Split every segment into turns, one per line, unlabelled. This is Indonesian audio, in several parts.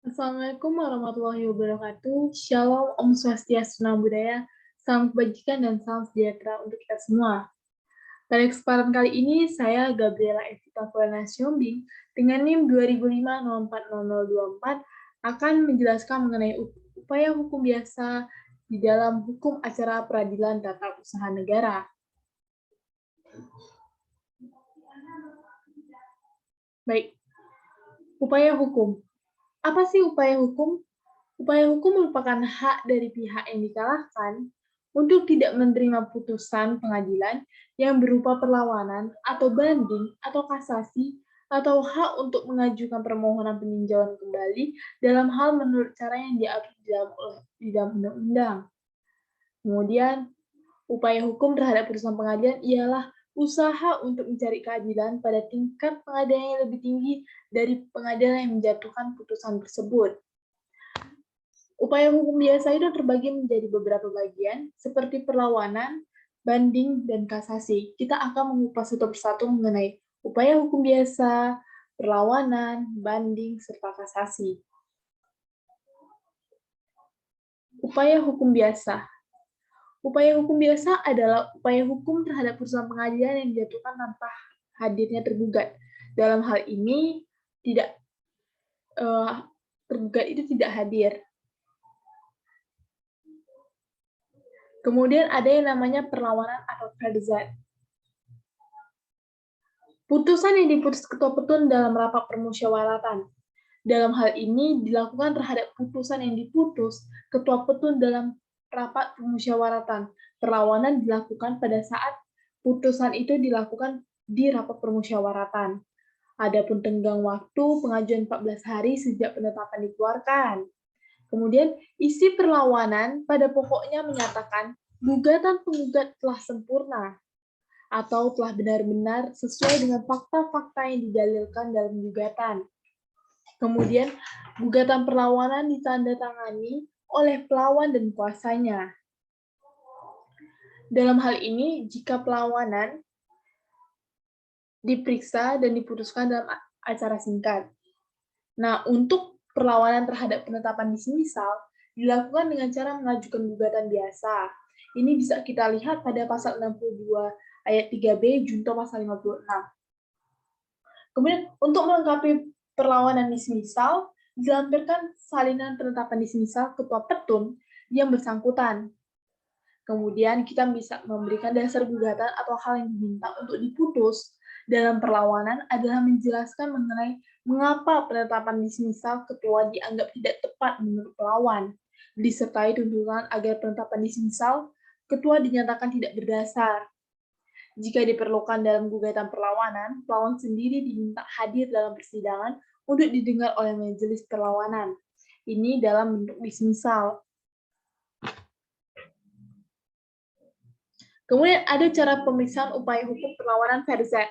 Assalamualaikum warahmatullahi wabarakatuh. Shalom, Om Swastiastu, Namo Buddhaya, salam kebajikan dan salam sejahtera untuk kita semua. Pada kesempatan kali ini, saya Gabriela Evita Fulana Siombing dengan NIM 2005040024 akan menjelaskan mengenai upaya hukum biasa di dalam hukum acara peradilan tata usaha negara. Baik, upaya hukum. Apa sih upaya hukum? Upaya hukum merupakan hak dari pihak yang dikalahkan untuk tidak menerima putusan pengadilan yang berupa perlawanan atau banding atau kasasi atau hak untuk mengajukan permohonan peninjauan kembali dalam hal menurut cara yang diatur di dalam undang-undang. Kemudian, upaya hukum terhadap putusan pengadilan ialah usaha untuk mencari keadilan pada tingkat pengadilan yang lebih tinggi dari pengadilan yang menjatuhkan putusan tersebut. Upaya hukum biasa itu terbagi menjadi beberapa bagian, seperti perlawanan, banding, dan kasasi. Kita akan mengupas satu persatu mengenai upaya hukum biasa, perlawanan, banding, serta kasasi. Upaya hukum biasa. Upaya hukum biasa adalah upaya hukum terhadap putusan pengadilan yang dijatuhkan tanpa hadirnya tergugat. Dalam hal ini, tergugat itu tidak hadir. Kemudian ada yang namanya perlawanan atau farzat. Putusan yang diputus ketua petun dalam rapat permusyawaratan. Dalam hal ini dilakukan terhadap putusan yang diputus ketua petun dalam rapat permusyawaratan. Perlawanan dilakukan pada saat putusan itu dilakukan di rapat permusyawaratan. Adapun tenggang waktu pengajuan 14 hari sejak penetapan dikeluarkan. Kemudian isi perlawanan pada pokoknya menyatakan gugatan penggugat telah sempurna atau telah benar-benar sesuai dengan fakta-fakta yang didalilkan dalam gugatan. Kemudian, gugatan perlawanan ditandatangani oleh pelawan dan kuasanya. Dalam hal ini, jika perlawanan diperiksa dan diputuskan dalam acara singkat. Nah, untuk perlawanan terhadap penetapan dismisal dilakukan dengan cara mengajukan gugatan biasa. Ini bisa kita lihat pada pasal 62 ayat 3B junto pasal 56. Kemudian untuk melengkapi perlawanan dismisal, dilampirkan salinan penetapan dismisal ketua petun yang bersangkutan. Kemudian kita bisa memberikan dasar gugatan atau hal yang diminta untuk diputus dalam perlawanan adalah menjelaskan mengenai mengapa penetapan dismisal ketua dianggap tidak tepat menurut pelawan, disertai tuntutan agar penetapan dismisal ketua dinyatakan tidak berdasar. Jika diperlukan dalam gugatan perlawanan, pelawan sendiri diminta hadir dalam persidangan untuk didengar oleh majelis perlawanan. Ini dalam bentuk dismisal. Kemudian ada cara pemeriksaan upaya hukum perlawanan farzat.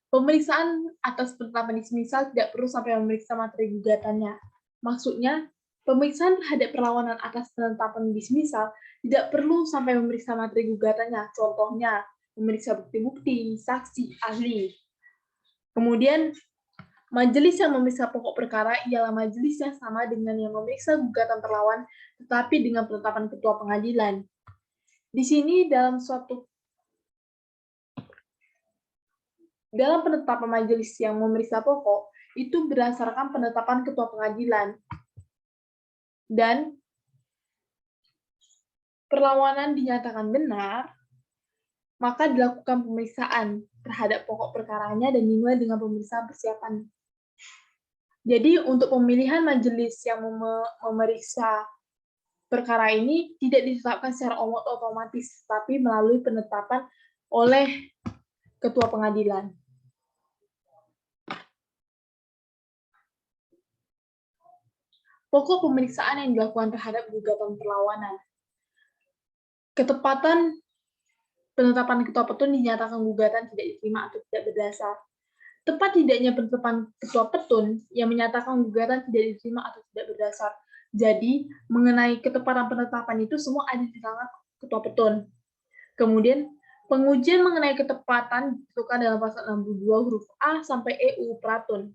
Pemeriksaan atas penetapan dismisal tidak perlu sampai memeriksa materi gugatannya. Maksudnya, pemeriksaan terhadap perlawanan atas penetapan dismisal tidak perlu sampai memeriksa materi gugatannya. Contohnya, memeriksa bukti-bukti, saksi, ahli. Kemudian, majelis yang memeriksa pokok perkara ialah majelis yang sama dengan yang memeriksa gugatan perlawan, tetapi dengan penetapan ketua pengadilan. Di sini dalam penetapan majelis yang memeriksa pokok, itu berdasarkan penetapan ketua pengadilan. Dan perlawanan dinyatakan benar, maka dilakukan pemeriksaan terhadap pokok perkaranya dan dimulai dengan pemeriksaan persiapan. Jadi untuk pemilihan majelis yang memeriksa perkara ini tidak ditetapkan secara otomatis, tapi melalui penetapan oleh ketua pengadilan. Pokok pemeriksaan yang dilakukan terhadap gugatan perlawanan. Ketepatan penetapan ketua petun dinyatakan gugatan tidak diterima atau tidak berdasar. Tepat tidaknya penetapan ketua petun yang menyatakan gugatan tidak diterima atau tidak berdasar. Jadi, mengenai ketepatan penetapan itu semua ada di tangan ketua petun. Kemudian, pengujian mengenai ketepatan ditentukan dalam pasal 62 huruf A sampai EU Pratun.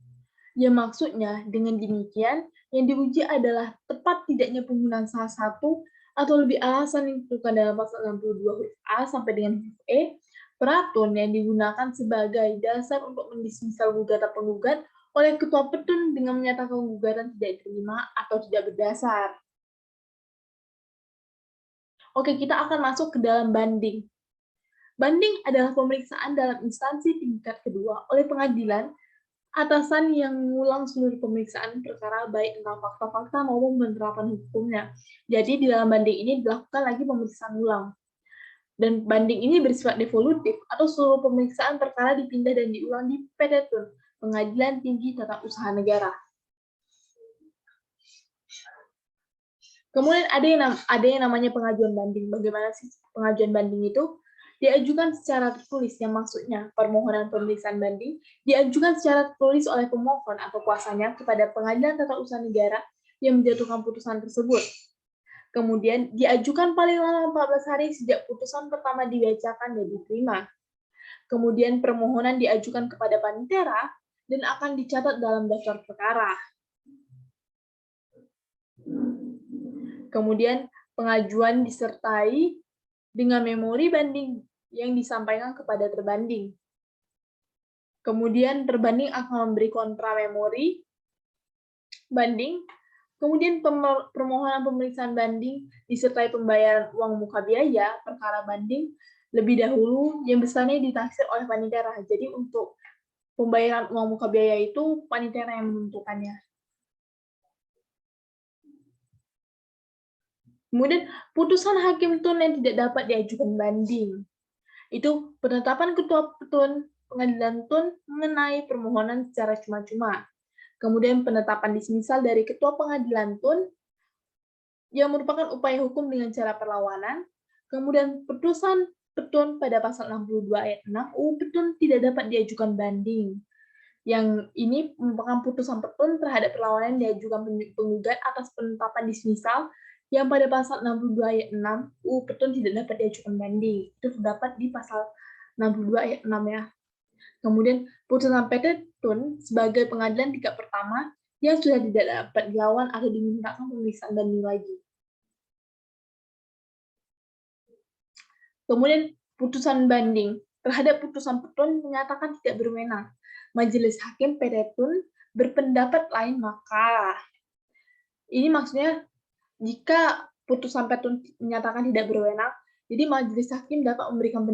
Ya maksudnya dengan demikian, yang diuji adalah tepat tidaknya penggunaan salah satu atau lebih alasan yang ditentukan dalam pasal 62 huruf A sampai dengan huruf E, peratun yang digunakan sebagai dasar untuk mendismisal gugatan penggugat oleh ketua petun dengan menyatakan gugatan tidak diterima atau tidak berdasar. Oke, kita akan masuk ke dalam banding. Banding adalah pemeriksaan dalam instansi tingkat kedua oleh pengadilan atasan yang mengulang seluruh pemeriksaan perkara baik tentang fakta-fakta maupun penerapan hukumnya. Jadi di dalam banding ini dilakukan lagi pemeriksaan ulang. Dan banding ini bersifat devolutif atau seluruh pemeriksaan perkara dipindah dan diulang di PT Tun, Pengadilan Tinggi Tata Usaha Negara. Kemudian ada yang namanya pengajuan banding. Bagaimana sih pengajuan banding itu? Diajukan secara tertulis, yang maksudnya permohonan pemeriksaan banding diajukan secara tertulis oleh pemohon atau kuasanya kepada Pengadilan Tata Usaha Negara yang menjatuhkan putusan tersebut. Kemudian diajukan paling lama 14 hari sejak putusan pertama dibacakan dan diterima. Kemudian permohonan diajukan kepada panitera dan akan dicatat dalam daftar perkara. Kemudian pengajuan disertai dengan memori banding yang disampaikan kepada terbanding. Kemudian terbanding akan memberi kontra memori banding. Kemudian permohonan pemeriksaan banding disertai pembayaran uang muka biaya perkara banding lebih dahulu yang besarnya ditaksir oleh panitera. Jadi untuk pembayaran uang muka biaya itu panitera yang menentukannya. Kemudian putusan hakim tun yang tidak dapat diajukan banding. Itu penetapan ketua petun pengadilan tun mengenai permohonan secara cuma-cuma. Kemudian penetapan dismisal dari ketua pengadilan tun yang merupakan upaya hukum dengan cara perlawanan. Kemudian putusan petun pada pasal 62 ayat 6 UU Petun tidak dapat diajukan banding. Yang ini merupakan putusan petun terhadap perlawanan yang diajukan penggugat atas penetapan dismisal yang pada pasal 62 ayat 6 UU Petun tidak dapat diajukan banding. Itu terdapat di pasal 62 ayat 6 ya. Kemudian putusan PT Tun sebagai pengadilan tingkat pertama yang sudah tidak dapat dilawan atau dimintakan pemeriksaan banding lagi. Kemudian putusan banding terhadap putusan petun menyatakan tidak berwenang. Majelis Hakim PT Tun berpendapat lain maka ini maksudnya jika putusan petun menyatakan tidak berwenang, jadi majelis hakim dapat memberikan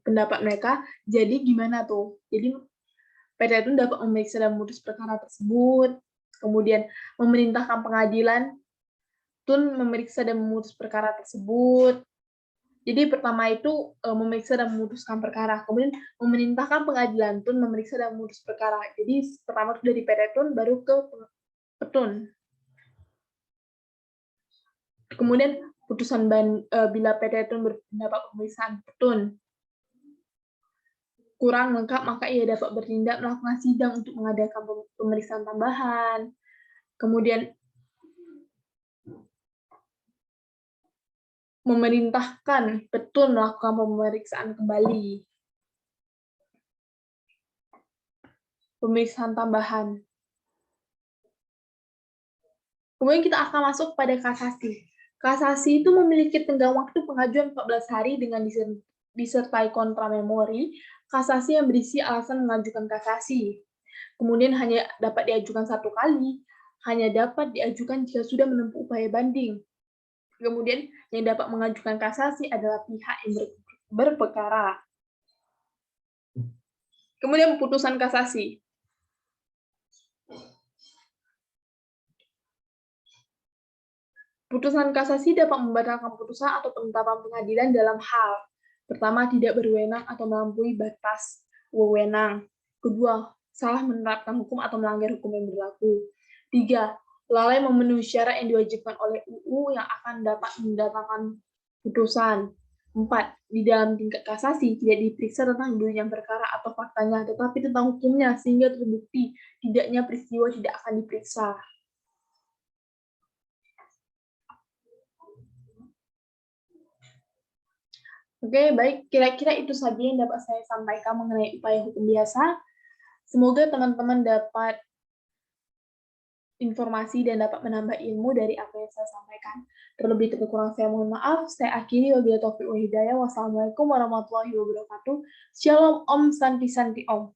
pendapat mereka. Jadi gimana tuh? Jadi PT Tun dapat memeriksa dan memutus perkara tersebut, kemudian memerintahkan pengadilan Tun memeriksa dan memutus perkara tersebut. Jadi pertama itu memeriksa dan memutuskan perkara, kemudian memerintahkan pengadilan Tun memeriksa dan memutus perkara. Jadi pertama itu dari PT Tun baru ke Petun. Kemudian putusan bila PT Tun berpendapat pemeriksaan Petun kurang lengkap, maka ia dapat bertindak melakukan sidang untuk mengadakan pemeriksaan tambahan. Kemudian memerintahkan Petun melakukan pemeriksaan kembali. Pemeriksaan tambahan. Kemudian kita akan masuk pada kasasi. Kasasi itu memiliki tenggang waktu pengajuan 14 hari dengan disertai kontra memori, kasasi yang berisi alasan mengajukan kasasi. Kemudian hanya dapat diajukan satu kali, hanya dapat diajukan jika sudah menempuh upaya banding. Kemudian yang dapat mengajukan kasasi adalah pihak yang berperkara. Kemudian putusan kasasi. Putusan kasasi dapat membatalkan putusan atau penetapan pengadilan dalam hal pertama, tidak berwenang atau melampaui batas wewenang. Kedua, salah menerapkan hukum atau melanggar hukum yang berlaku. Tiga, lalai memenuhi syarat yang diwajibkan oleh UU yang akan dapat mendatangkan putusan. 4. Di dalam tingkat kasasi tidak diperiksa tentang dulunya perkara atau faktanya, tetapi tentang hukumnya sehingga terbukti tidaknya peristiwa tidak akan diperiksa. Oke, baik. Kira-kira itu saja yang dapat saya sampaikan mengenai upaya hukum biasa. Semoga teman-teman dapat informasi dan dapat menambah ilmu dari apa yang saya sampaikan. Terlebih terkurang saya mohon maaf. Saya akhiri, wabillahi taufiq wal hidayah. Wassalamualaikum warahmatullahi wabarakatuh. Shalom Om Santi Santi Om.